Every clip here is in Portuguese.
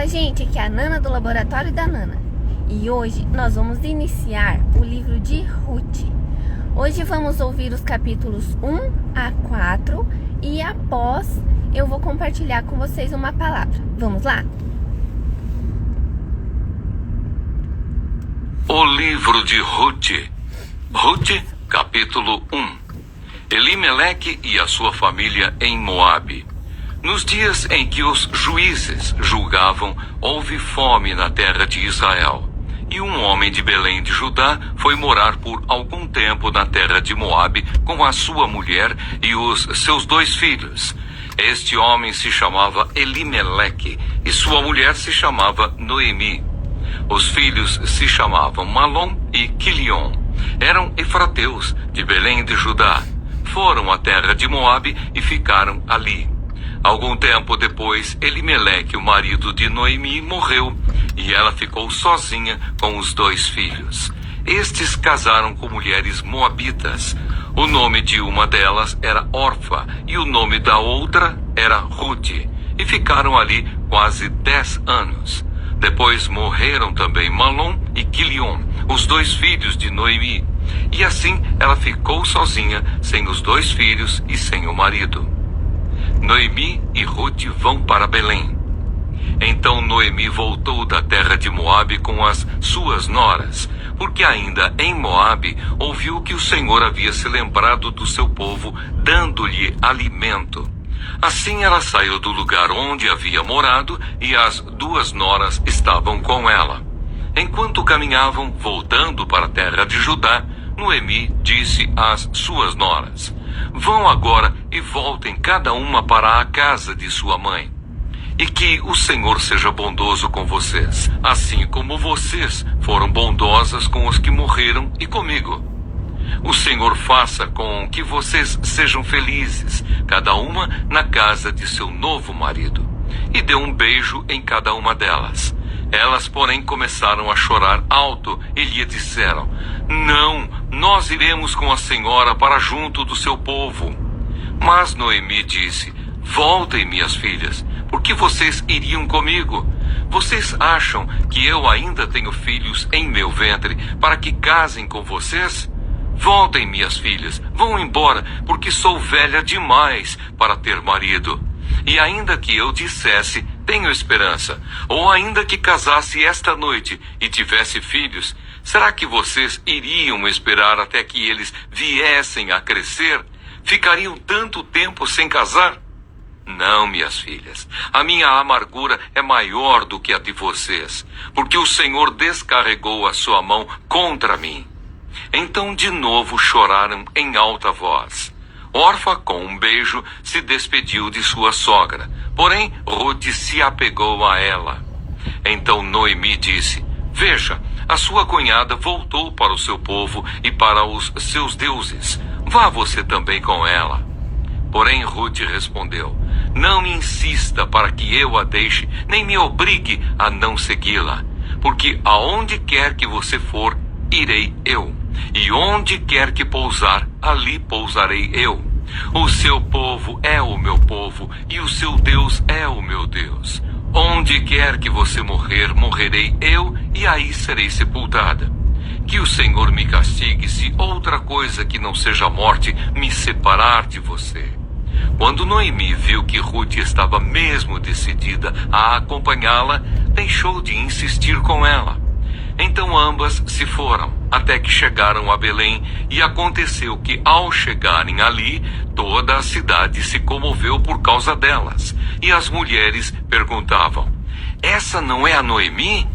Fala, gente, aqui é a Nana do Laboratório da Nana. E hoje nós vamos iniciar o livro de Ruth. Hoje vamos ouvir os capítulos 1 a 4 e após eu vou compartilhar com vocês uma palavra. Vamos lá? O livro de Ruth. Ruth, capítulo 1. Elimeleque e a sua família em Moabe. Nos dias em que os juízes julgavam, houve fome na terra de Israel. E um homem de Belém de Judá foi morar por algum tempo na terra de Moabe com a sua mulher e os seus 2 filhos. Este homem se chamava Elimeleque e sua mulher se chamava Noemi. Os filhos se chamavam Malom e Quilion. Eram efrateus de Belém de Judá. Foram à terra de Moabe e ficaram ali. Algum tempo depois, Elimeleque, o marido de Noemi, morreu, e ela ficou sozinha com os 2 filhos. Estes casaram com mulheres moabitas. O nome de uma delas era Orfa, e o nome da outra era Ruth, e ficaram ali quase 10 anos. Depois morreram também Malom e Quilion, os 2 filhos de Noemi, e assim ela ficou sozinha, sem os 2 filhos e sem o marido. Noemi e Ruth vão para Belém. Então Noemi voltou da terra de Moabe com as suas noras, porque ainda em Moabe ouviu que o Senhor havia se lembrado do seu povo, dando-lhe alimento. Assim ela saiu do lugar onde havia morado e as 2 noras estavam com ela. Enquanto caminhavam, voltando para a terra de Judá, Noemi disse às suas noras: "Vão agora e voltem cada uma para a casa de sua mãe. E que o Senhor seja bondoso com vocês, assim como vocês foram bondosas com os que morreram e comigo. O Senhor faça com que vocês sejam felizes, cada uma na casa de seu novo marido." E deu um beijo em cada uma delas. Elas, porém, começaram a chorar alto e lhe disseram: "Não, nós iremos com a senhora para junto do seu povo." Mas Noemi disse: "Voltem, minhas filhas, porque vocês iriam comigo. Vocês acham que eu ainda tenho filhos em meu ventre para que casem com vocês? Voltem, minhas filhas, vão embora, porque sou velha demais para ter marido. E ainda que eu dissesse, tenho esperança, ou ainda que casasse esta noite e tivesse filhos, será que vocês iriam esperar até que eles viessem a crescer? Ficariam tanto tempo sem casar? Não, minhas filhas, a minha amargura é maior do que a de vocês, porque o Senhor descarregou a sua mão contra mim." Então de novo choraram em alta voz. Orfa, com um beijo, se despediu de sua sogra, porém Ruth se apegou a ela. Então Noemi disse: "Veja, a sua cunhada voltou para o seu povo e para os seus deuses. Vá você também com ela." Porém Ruth respondeu: "Não me insista para que eu a deixe, nem me obrigue a não segui-la, porque aonde quer que você for, irei eu, e onde quer que pousar, ali pousarei eu. O seu povo é o meu povo, e o seu Deus é o meu Deus. Onde quer que você morrer, morrerei eu, e aí serei sepultada. Que o Senhor me castigue se outra coisa que não seja a morte me separar de você." Quando Noemi viu que Ruth estava mesmo decidida a acompanhá-la, deixou de insistir com ela. Então ambas se foram, até que chegaram a Belém, e aconteceu que, ao chegarem ali, toda a cidade se comoveu por causa delas, e as mulheres perguntavam: "Essa não é a Noemi?"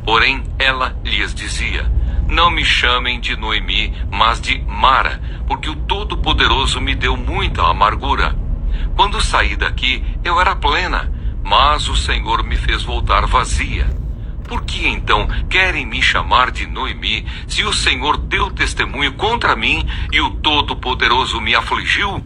Porém ela lhes dizia: "Não me chamem de Noemi, mas de Mara, porque o Todo-Poderoso me deu muita amargura. Quando saí daqui, eu era plena, mas o Senhor me fez voltar vazia. Por que então querem me chamar de Noemi, se o Senhor deu testemunho contra mim e o Todo-Poderoso me afligiu?"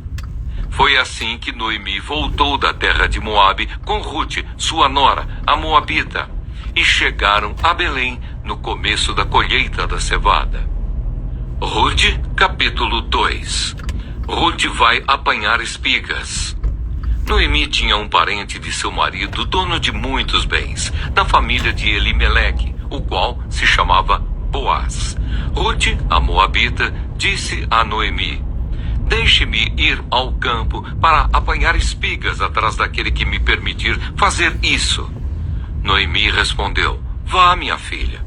Foi assim que Noemi voltou da terra de Moabe com Ruth, sua nora, a moabita, e chegaram a Belém no começo da colheita da cevada. Ruth, capítulo 2. Ruth vai apanhar espigas. Noemi tinha um parente de seu marido, dono de muitos bens, da família de Elimeleque, o qual se chamava Boaz. Rute, a moabita, disse a Noemi: deixe-me ir ao campo para apanhar espigas atrás daquele que me permitir fazer isso. Noemi respondeu: vá, minha filha.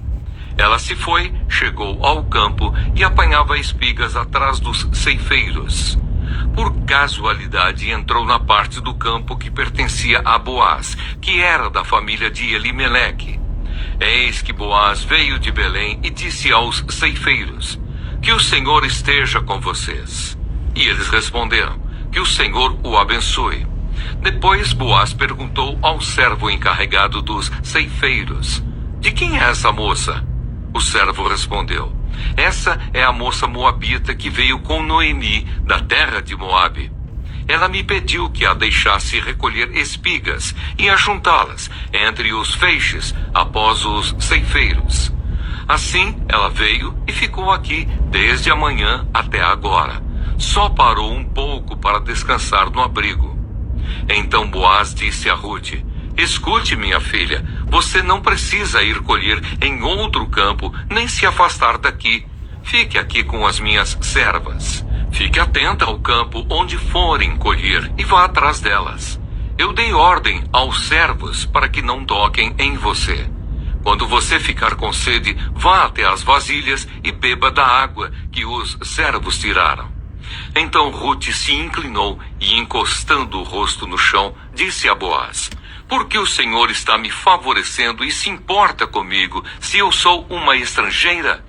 Ela se foi, chegou ao campo e apanhava espigas atrás dos ceifeiros. Por casualidade, entrou na parte do campo que pertencia a Boaz, que era da família de Elimeleque. Eis que Boaz veio de Belém e disse aos ceifeiros: que o Senhor esteja com vocês. E eles responderam: que o Senhor o abençoe. Depois Boaz perguntou ao servo encarregado dos ceifeiros: de quem é essa moça? O servo respondeu: essa é a moça moabita que veio com Noemi, da terra de Moabe. Ela me pediu que a deixasse recolher espigas e ajuntá-las entre os feixes após os ceifeiros. Assim ela veio e ficou aqui desde a manhã até agora. Só parou um pouco para descansar no abrigo. Então Boaz disse a Rute: escute, minha filha, você não precisa ir colher em outro campo, nem se afastar daqui. Fique aqui com as minhas servas. Fique atenta ao campo onde forem colher e vá atrás delas. Eu dei ordem aos servos para que não toquem em você. Quando você ficar com sede, vá até as vasilhas e beba da água que os servos tiraram. Então Rute se inclinou e, encostando o rosto no chão, disse a Boaz: porque o Senhor está me favorecendo e se importa comigo se eu sou uma estrangeira?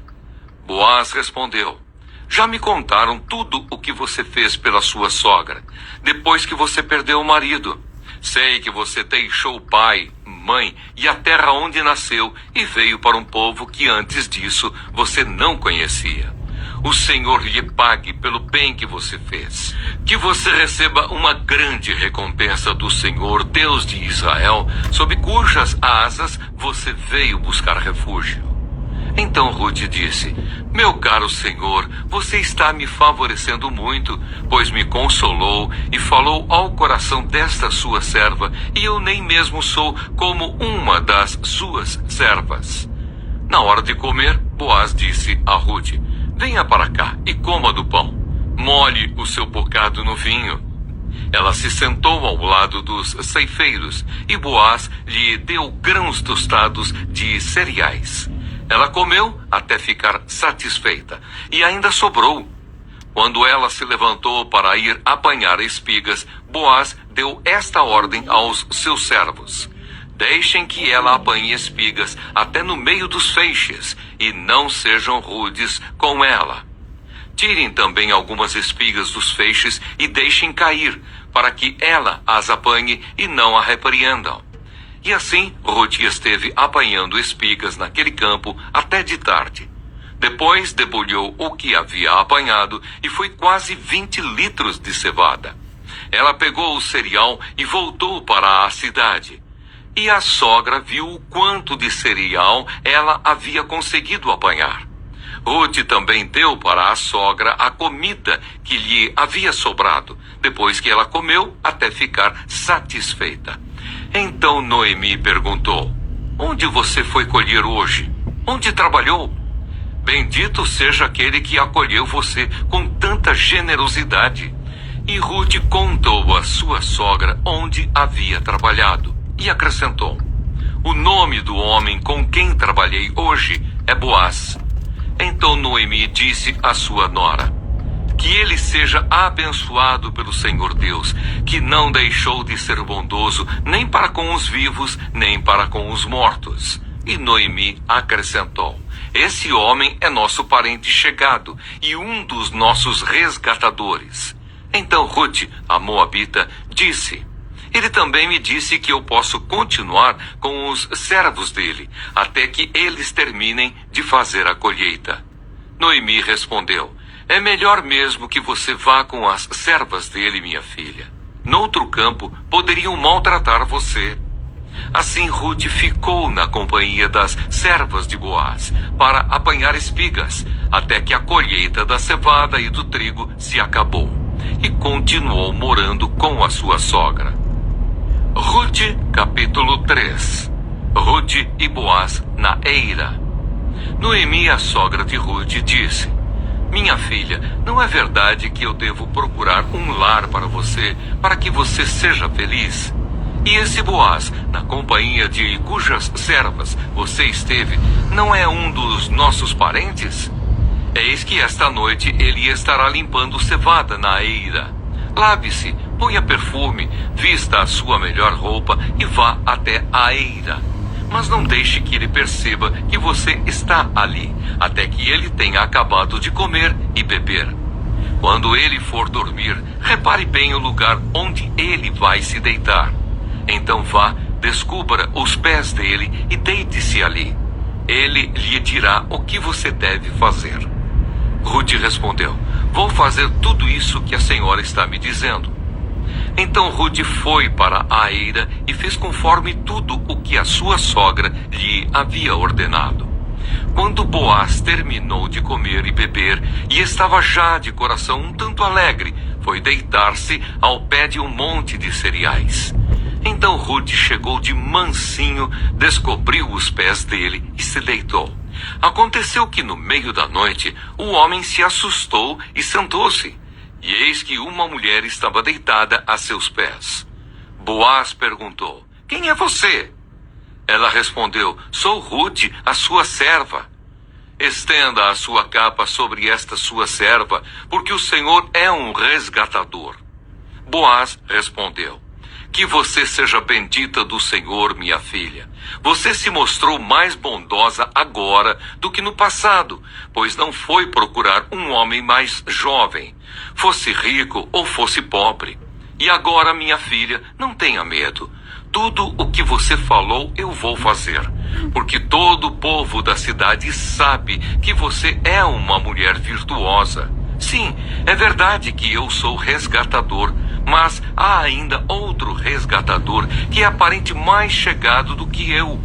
Boaz respondeu: já me contaram tudo o que você fez pela sua sogra, depois que você perdeu o marido. Sei que você deixou pai, mãe e a terra onde nasceu e veio para um povo que antes disso você não conhecia. O Senhor lhe pague pelo bem que você fez. Que você receba uma grande recompensa do Senhor, Deus de Israel, sob cujas asas você veio buscar refúgio. Então Rute disse: meu caro Senhor, você está me favorecendo muito, pois me consolou e falou ao coração desta sua serva, e eu nem mesmo sou como uma das suas servas. Na hora de comer, Boaz disse a Rute: venha para cá e coma do pão. Molhe o seu bocado no vinho. Ela se sentou ao lado dos ceifeiros e Boaz lhe deu grãos tostados de cereais. Ela comeu até ficar satisfeita e ainda sobrou. Quando ela se levantou para ir apanhar espigas, Boaz deu esta ordem aos seus servos: deixem que ela apanhe espigas até no meio dos feixes e não sejam rudes com ela. Tirem também algumas espigas dos feixes e deixem cair, para que ela as apanhe e não a repreendam. E assim Rute esteve apanhando espigas naquele campo até de tarde. Depois debulhou o que havia apanhado e foi quase 20 litros de cevada. Ela pegou o cereal e voltou para a cidade. E a sogra viu o quanto de cereal ela havia conseguido apanhar. Rute também deu para a sogra a comida que lhe havia sobrado, depois que ela comeu até ficar satisfeita. Então Noemi perguntou: onde você foi colher hoje? Onde trabalhou? Bendito seja aquele que acolheu você com tanta generosidade. E Rute contou à sua sogra onde havia trabalhado. E acrescentou: o nome do homem com quem trabalhei hoje é Boaz. Então Noemi disse à sua nora: que ele seja abençoado pelo Senhor Deus, que não deixou de ser bondoso nem para com os vivos, nem para com os mortos. E Noemi acrescentou: esse homem é nosso parente chegado e um dos nossos resgatadores. Então Rute, a moabita, disse: ele também me disse que eu posso continuar com os servos dele, até que eles terminem de fazer a colheita. Noemi respondeu: é melhor mesmo que você vá com as servas dele, minha filha. Noutro campo, poderiam maltratar você. Assim Rute ficou na companhia das servas de Boaz, para apanhar espigas, até que a colheita da cevada e do trigo se acabou. e continuou morando com a sua sogra. Ruth, capítulo 3. Ruth e Boaz na eira. Noemi, a sogra de Ruth, disse: Minha filha, não é verdade que eu devo procurar um lar para você, para que você seja feliz? E esse Boaz, na companhia de cujas servas você esteve, não é um dos nossos parentes? Eis que esta noite ele estará limpando cevada na eira. Lave-se, ponha perfume, vista a sua melhor roupa e vá até a eira. Mas não deixe que ele perceba que você está ali, até que ele tenha acabado de comer e beber. Quando ele for dormir, repare bem o lugar onde ele vai se deitar. Então vá, descubra os pés dele e deite-se ali. Ele lhe dirá o que você deve fazer. Ruth respondeu: Vou fazer tudo isso que a senhora está me dizendo. Então Ruth foi para a eira e fez conforme tudo o que a sua sogra lhe havia ordenado. Quando Boaz terminou de comer e beber e estava já de coração um tanto alegre, foi deitar-se ao pé de um monte de cereais. Então Ruth chegou de mansinho, descobriu os pés dele e se deitou. Aconteceu que no meio da noite o homem se assustou e sentou-se. E eis que uma mulher estava deitada a seus pés. Boaz perguntou: Quem é você? Ela respondeu: Sou Ruth, a sua serva. Estenda a sua capa sobre esta sua serva, porque o Senhor é um resgatador. Boaz respondeu: Que você seja bendita do Senhor, minha filha. Você se mostrou mais bondosa agora do que no passado, pois não foi procurar um homem mais jovem, fosse rico ou fosse pobre. E agora, minha filha, não tenha medo. Tudo o que você falou eu vou fazer, porque todo o povo da cidade sabe que você é uma mulher virtuosa. Sim, é verdade que eu sou resgatador, mas há ainda outro resgatador que é parente mais chegado do que eu.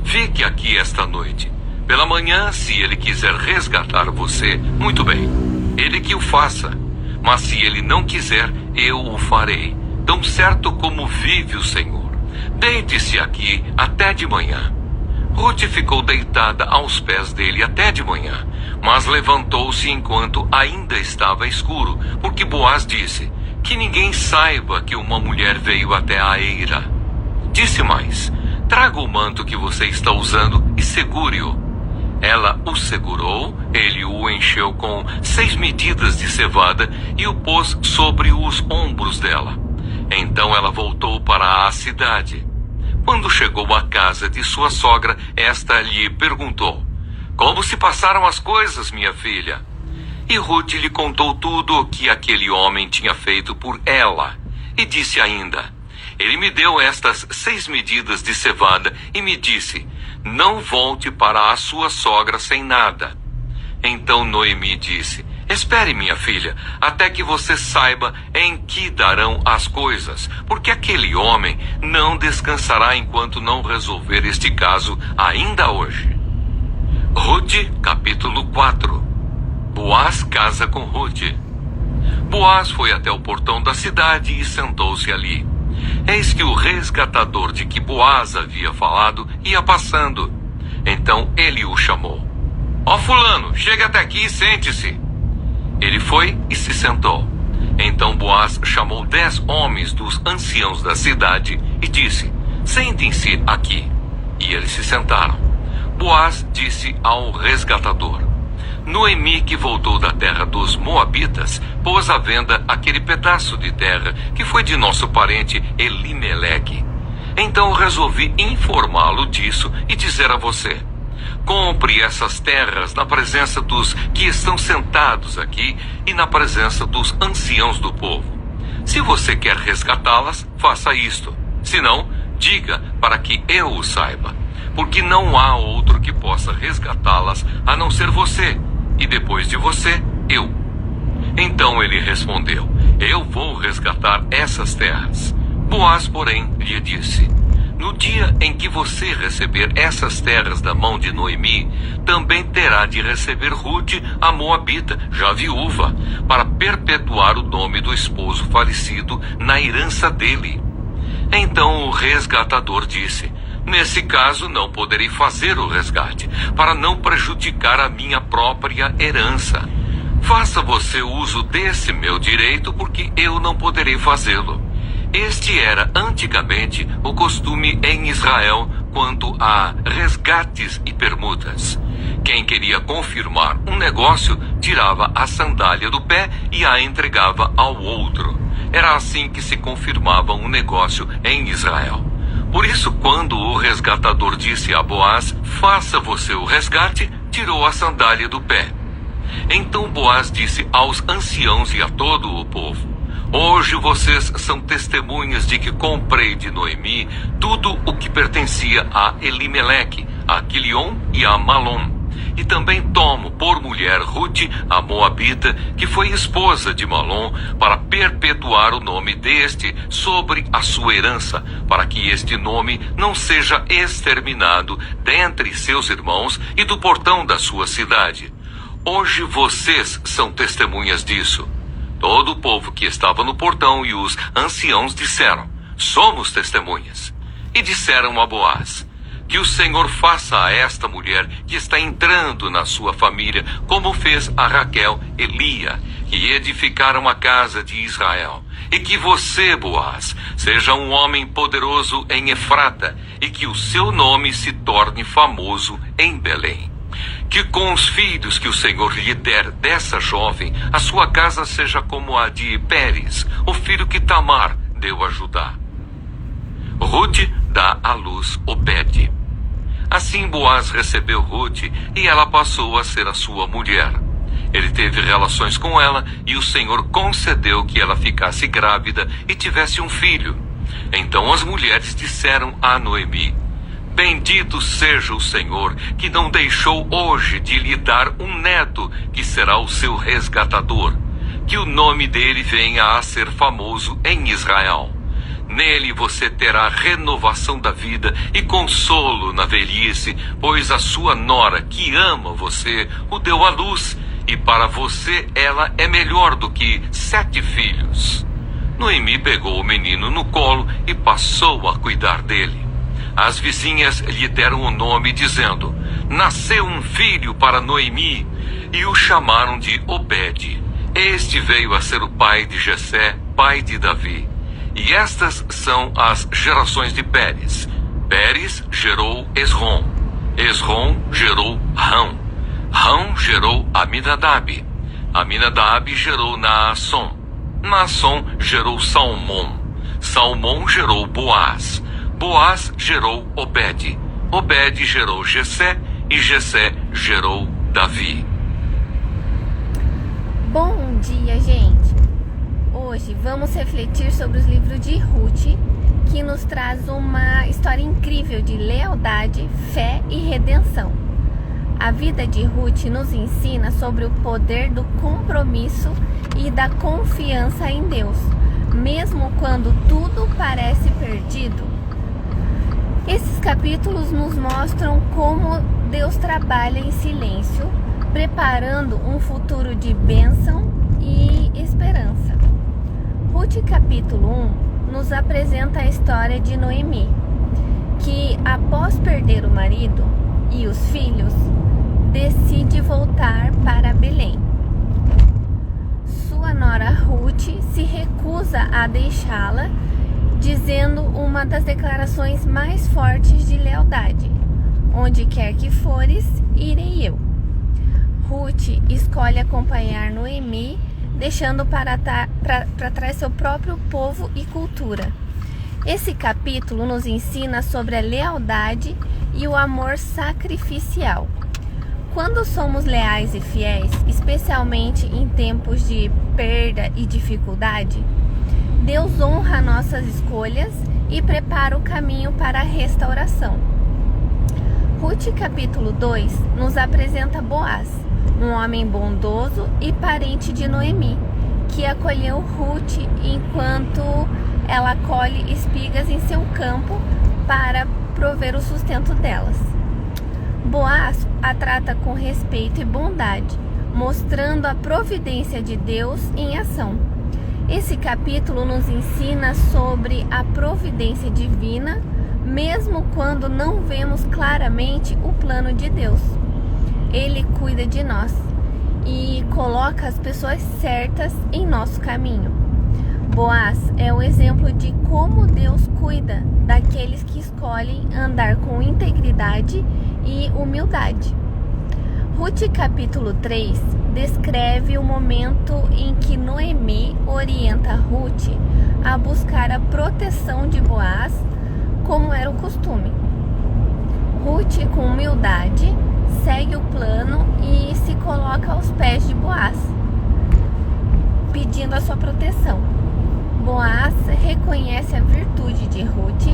Fique aqui esta noite. Pela manhã, se ele quiser resgatar você, muito bem, ele que o faça. Mas se ele não quiser, eu o farei, tão certo como vive o Senhor. Deite-se aqui até de manhã. Ruth ficou deitada aos pés dele até de manhã, mas levantou-se enquanto ainda estava escuro, porque Boaz disse: Que ninguém saiba que uma mulher veio até a eira. Disse mais: Traga o manto que você está usando e segure-o. Ela o segurou, ele o encheu com 6 medidas de cevada e o pôs sobre os ombros dela. Então ela voltou para a cidade. Quando chegou à casa de sua sogra, esta lhe perguntou: Como se passaram as coisas, minha filha? E Ruth lhe contou tudo o que aquele homem tinha feito por ela. E disse ainda: Ele me deu estas 6 medidas de cevada e me disse: Não volte para a sua sogra sem nada. Então Noemi disse: Espere, minha filha, até que você saiba em que darão as coisas, porque aquele homem não descansará enquanto não resolver este caso ainda hoje. Ruth, capítulo 4. Boaz casa com Ruth. Boaz foi até o portão da cidade e sentou-se ali. Eis que o resgatador de que Boaz havia falado ia passando. Então ele o chamou: Ó fulano, chega até aqui e sente-se. Ele foi e se sentou. Então Boaz chamou 10 homens dos anciãos da cidade e disse: Sentem-se aqui. E eles se sentaram. Boaz disse ao resgatador: Noemi, que voltou da terra dos Moabitas, pôs à venda aquele pedaço de terra que foi de nosso parente Elimeleque. Então resolvi informá-lo disso e dizer a você: Compre essas terras na presença dos que estão sentados aqui e na presença dos anciãos do povo. Se você quer resgatá-las, faça isto. Se não, diga para que eu o saiba, porque não há outro que possa resgatá-las a não ser você, e depois de você, eu. Então ele respondeu: Eu vou resgatar essas terras. Boaz, porém, lhe disse: No dia em que você receber essas terras da mão de Noemi, também terá de receber Rute, a moabita, já viúva, para perpetuar o nome do esposo falecido na herança dele. Então o resgatador disse: nesse caso não poderei fazer o resgate, para não prejudicar a minha própria herança. Faça você uso desse meu direito, porque eu não poderei fazê-lo. Este era antigamente o costume em Israel quanto a resgates e permutas. Quem queria confirmar um negócio tirava a sandália do pé e a entregava ao outro. Era assim que se confirmava um negócio em Israel. Por isso, quando o resgatador disse a Boaz: faça você o resgate, tirou a sandália do pé. Então Boaz disse aos anciãos e a todo o povo: hoje vocês são testemunhas de que comprei de Noemi tudo o que pertencia a Elimeleque, a Quilion e a Malom. E também tomo por mulher Rute, a moabita, que foi esposa de Malom, para perpetuar o nome deste sobre a sua herança, para que este nome não seja exterminado dentre seus irmãos e do portão da sua cidade. Hoje vocês são testemunhas disso. Todo o povo que estava no portão e os anciãos disseram: somos testemunhas. E disseram a Boaz: que o Senhor faça a esta mulher que está entrando na sua família, como fez a Raquel e Lia, que edificaram a casa de Israel. E que você, Boaz, seja um homem poderoso em Efrata, e que o seu nome se torne famoso em Belém. Que com os filhos que o Senhor lhe der dessa jovem, a sua casa seja como a de Pérez, o filho que Tamar deu a Judá. Rute dá à luz Obede. Assim Boaz recebeu Rute e ela passou a ser a sua mulher. Ele teve relações com ela e o Senhor concedeu que ela ficasse grávida e tivesse um filho. Então as mulheres disseram a Noemi: bendito seja o Senhor, que não deixou hoje de lhe dar um neto, que será o seu resgatador. Que o nome dele venha a ser famoso em Israel. Nele você terá renovação da vida e consolo na velhice, pois a sua nora, que ama você, o deu à luz, e para você ela é melhor do que 7 filhos. Noemi pegou o menino no colo e passou a cuidar dele. As vizinhas lhe deram o nome, dizendo: nasceu um filho para Noemi, e o chamaram de Obede. Este veio a ser o pai de Jessé, pai de Davi. E estas são as gerações de Pérez. Pérez gerou Esrom. Esrom gerou Rão. Rão gerou Aminadab. Aminadab gerou Naasson. Naasson gerou Salmom. Salmom gerou Boaz. Boaz gerou Obede. Obede gerou Jessé. E Jessé gerou Davi. Bom dia, gente! Hoje vamos refletir sobre os livros de Rute, que nos traz uma história incrível de lealdade, fé e redenção. A vida de Rute nos ensina sobre o poder do compromisso e da confiança em Deus, mesmo quando tudo parece perdido. Esses capítulos nos mostram como Deus trabalha em silêncio, preparando um futuro de bênção e esperança. Rute capítulo 1 nos apresenta a história de Noemi, que após perder o marido e os filhos, decide voltar para Belém. Sua nora Rute se recusa a deixá-la, dizendo uma das declarações mais fortes de lealdade: onde quer que fores, irei eu. Rute escolhe acompanhar Noemi, deixando para trás seu próprio povo e cultura. Esse capítulo nos ensina sobre a lealdade e o amor sacrificial. Quando somos leais e fiéis, especialmente em tempos de perda e dificuldade, Deus honra nossas escolhas e prepara o caminho para a restauração. Rute capítulo 2 nos apresenta Boaz, um homem bondoso e parente de Noemi, que acolheu Rute enquanto ela colhe espigas em seu campo para prover o sustento delas. Boaz a trata com respeito e bondade, mostrando a providência de Deus em ação. Esse capítulo nos ensina sobre a providência divina, mesmo quando não vemos claramente o plano de Deus. Ele cuida de nós e coloca as pessoas certas em nosso caminho. Boaz é o exemplo de como Deus cuida daqueles que escolhem andar com integridade e humildade. Ruth capítulo 3 descreve o momento em que Noemi orienta Ruth a buscar a proteção de Boaz, como era o costume. Ruth, com humildade, segue o plano e se coloca aos pés de Boaz, pedindo a sua proteção. Boaz reconhece a virtude de Ruth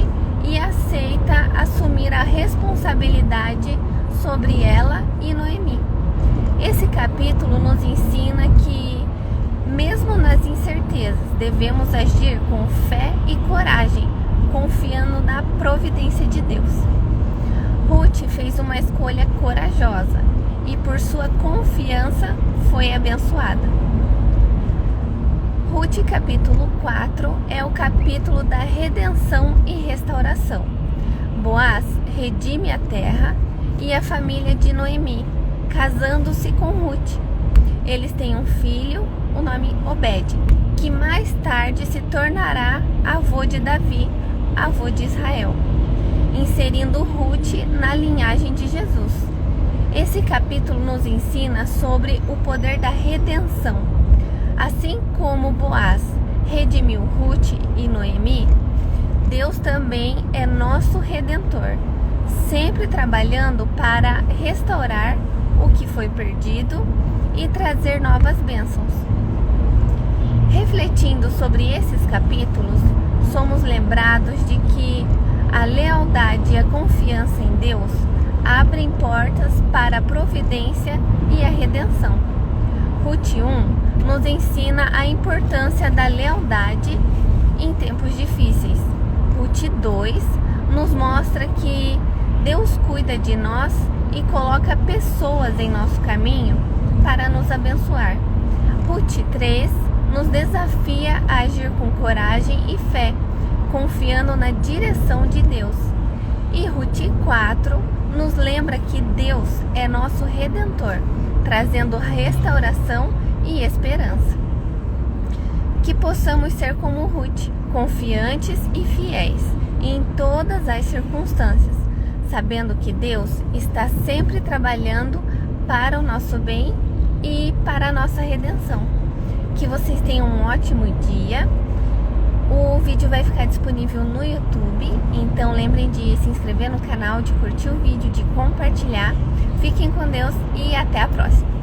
e aceita assumir a responsabilidade sobre ela e Noemi. Esse capítulo nos ensina que, mesmo nas incertezas, devemos agir com fé e coragem, confiando na providência de Deus. Ruth fez uma escolha corajosa e, por sua confiança, foi abençoada. Ruth capítulo 4 é o capítulo da redenção e restauração. Boaz redime a terra e a família de Noemi, casando-se com Ruth. Eles têm um filho, o nome Obed, que mais tarde se tornará avô de Davi, avô de Israel, inserindo Ruth na linhagem de Jesus. Esse capítulo nos ensina sobre o poder da redenção. Assim como Boaz redimiu Ruth e Noemi, Deus também é nosso Redentor, sempre trabalhando para restaurar o que foi perdido e trazer novas bênçãos. Refletindo sobre esses capítulos, somos lembrados de que a lealdade e a confiança em Deus abrem portas para a providência e a redenção. Ruth 1 nos ensina a importância da lealdade em tempos difíceis. Ruth 2 nos mostra que Deus cuida de nós e coloca pessoas em nosso caminho para nos abençoar. Ruth 3 nos desafia a agir com coragem e fé, confiando na direção de Deus. E Ruth 4 nos lembra que Deus é nosso Redentor, trazendo restauração e esperança. Que possamos ser como Ruth, confiantes e fiéis em todas as circunstâncias, sabendo que Deus está sempre trabalhando para o nosso bem e para a nossa redenção. Que vocês tenham um ótimo dia. O vídeo vai ficar disponível no YouTube, então lembrem de se inscrever no canal, de curtir o vídeo, de compartilhar. Fiquem com Deus e até a próxima.